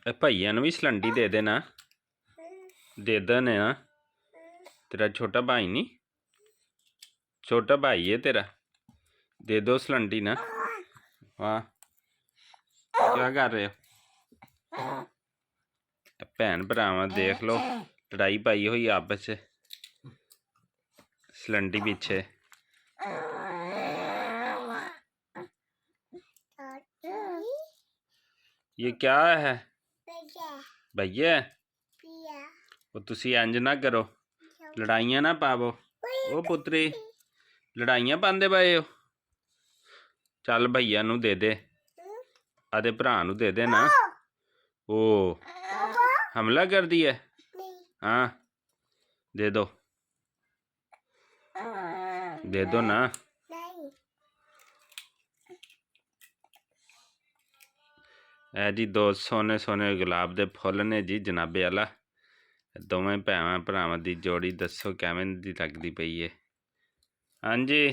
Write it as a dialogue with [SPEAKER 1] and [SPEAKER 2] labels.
[SPEAKER 1] भैया भी सलंडी दे देना, दे देने ना। तेरा छोटा भाई नहीं, छोटा भाई है तेरा, दे दो सलंडी ना। वाह, क्या कर रहे हो? भैन भरावां देख लो, लड़ाई पाई हुई आपस च सलंडी पीछे। ये क्या है? भैया वो तुसी इंज ना करो, लड़ाइयां ना पावो। ओ पुत्री, लड़ाइयां पांदे पए हो। चल भैया नू दे दे, आदे भरा नू दे दे ना। ओ हमला कर दिया? हाँ दे दो, दे दो ना। ए जी दो सोने सोने गुलाब दे फुल ने जी जनाबे आला। दोवें भैवां भरावां दी जोड़ी दसो किवें दी लगदी पई है? हाँ जी